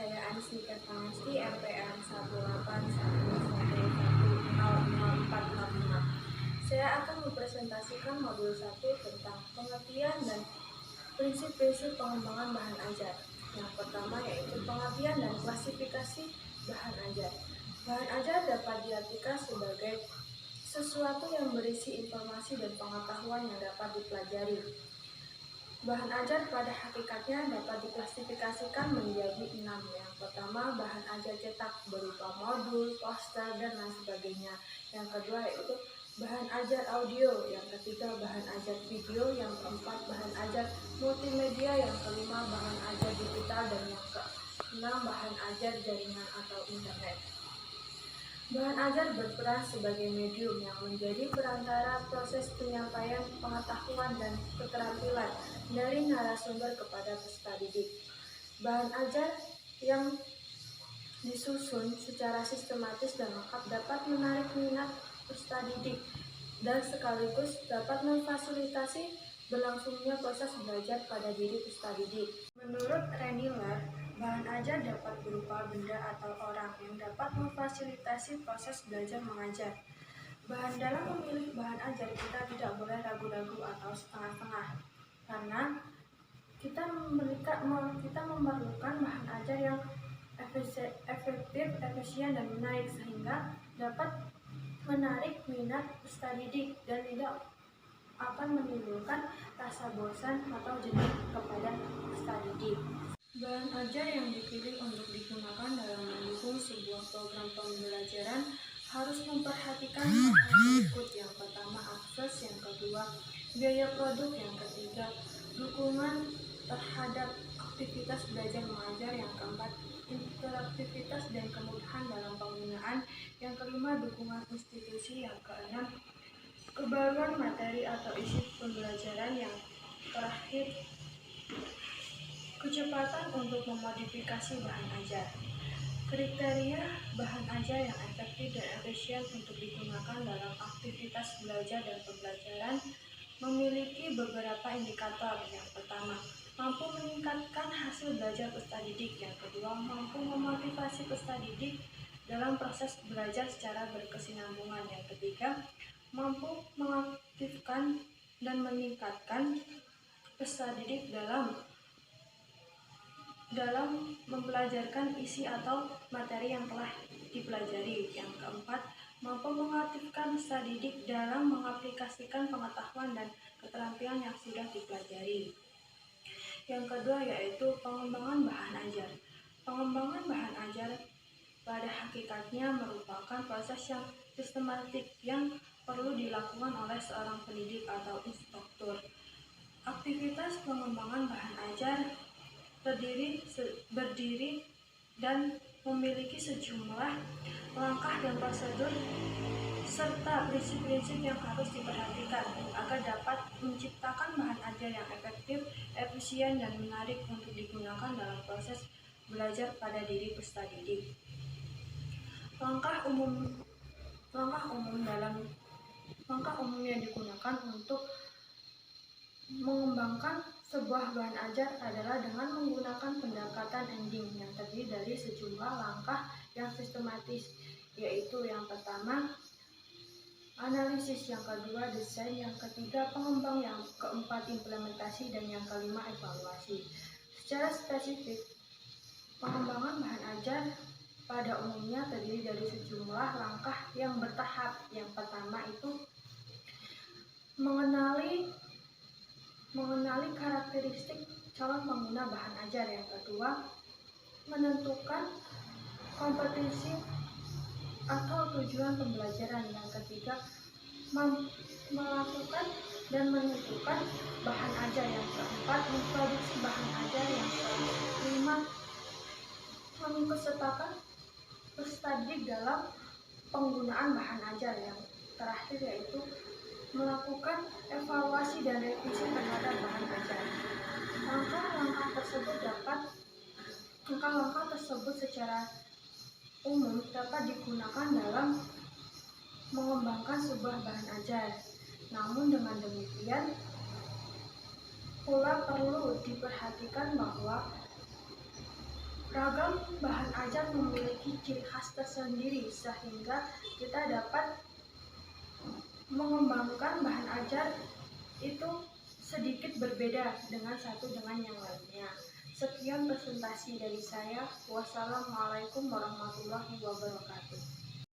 saya Anis Niken Pangesti, MPM 18111100465. Saya akan mempresentasikan modul 1 tentang pengertian dan prinsip-prinsip pengembangan bahan ajar. Yang pertama yaitu pengertian dan klasifikasi bahan ajar. Bahan ajar dapat diartikan sebagai sesuatu yang berisi informasi dan pengetahuan yang dapat dipelajari. Bahan ajar pada hakikatnya dapat diklasifikasikan menjadi 6. Yang pertama, bahan ajar cetak berupa modul, poster, dan lain sebagainya. Yang kedua yaitu bahan ajar audio. Yang ketiga, bahan ajar video. Yang keempat, bahan ajar multimedia. Yang kelima, bahan ajar digital. Dan yang keenam, bahan ajar jaringan atau internet. Bahan ajar berperan sebagai medium yang menjadi perantara proses penyampaian pengetahuan dan keterampilan dari narasumber kepada peserta didik. Bahan ajar yang disusun secara sistematis dan lengkap dapat menarik minat peserta didik dan sekaligus dapat memfasilitasi berlangsungnya proses belajar pada diri peserta didik. Menurut Reniller, bahan ajar dapat berupa benda atau orang yang dapat memfasilitasi proses belajar mengajar. Dalam memilih bahan ajar, kita tidak boleh ragu-ragu atau setengah-setengah, karena kita memerlukan bahan ajar yang efektif, efisien, dan menarik sehingga dapat menarik minat peserta didik dan tidak akan menimbulkan rasa bosan atau jenuh kepada peserta didik. Bahan ajar yang dipilih untuk digunakan dalam mendukung sebuah program pembelajaran harus memperhatikan hal berikut. Yang pertama, akses. Yang kedua, biaya produk. Yang ketiga, dukungan terhadap aktivitas belajar mengajar. Yang keempat, interaktivitas dan kemudahan dalam penggunaan. Yang kelima, dukungan institusi. Yang keenam, kebaruan materi atau isi pembelajaran. Yang terakhir, kecepatan untuk memodifikasi bahan ajar. Kriteria bahan ajar yang efektif dan efisien untuk digunakan dalam aktivitas belajar dan pembelajaran memiliki beberapa indikator. Yang pertama, mampu meningkatkan hasil belajar peserta didik. Yang kedua, mampu memotivasi peserta didik dalam proses belajar secara berkesinambungan. Yang ketiga, mampu mengaktifkan dan meningkatkan peserta didik dalam mempelajarkan isi atau materi yang telah dipelajari. Yang keempat, mampu mengaktifkan peserta didik dalam mengaplikasikan pengetahuan dan keterampilan yang sudah dipelajari. Yang kedua yaitu pengembangan bahan ajar. Pengembangan bahan ajar pada hakikatnya merupakan proses yang sistematik yang perlu dilakukan oleh seorang pendidik atau instruktur. Aktivitas pengembangan bahan ajar berdiri dan memiliki sejumlah langkah dan prosedur serta prinsip-prinsip yang harus diperhatikan agar dapat menciptakan bahan ajar yang efektif, efisien, dan menarik untuk digunakan dalam proses belajar pada diri peserta didik. Langkah umum yang digunakan untuk mengembangkan sebuah bahan ajar adalah dengan menggunakan pendekatan ending yang terdiri dari sejumlah langkah yang sistematis, yaitu yang pertama, analisis, yang kedua, desain, yang ketiga, pengembang, yang keempat, implementasi, dan yang kelima, evaluasi. Secara spesifik, pengembangan bahan ajar pada umumnya terdiri dari sejumlah langkah yang bertahap. Yang pertama itu mengenali karakteristik calon pengguna bahan ajar. Yang kedua, menentukan kompetisi atau tujuan pembelajaran. Yang ketiga, melakukan dan menentukan bahan ajar. Yang keempat, memproduksi bahan ajar. Yang kelima, mengikutsertakan peserta didik dalam penggunaan bahan ajar. Yang terakhir yaitu melakukan evaluasi dan revisi terhadap bahan ajar. Langkah-langkah tersebut secara umum dapat digunakan dalam mengembangkan sebuah bahan ajar. Namun dengan demikian pula perlu diperhatikan bahwa Ragam bahan ajar memiliki ciri khas tersendiri sehingga kita dapat mengembangkan bahan ajar itu sedikit berbeda dengan satu dengan yang lainnya. Sekian presentasi dari saya. Wassalamualaikum warahmatullahi wabarakatuh.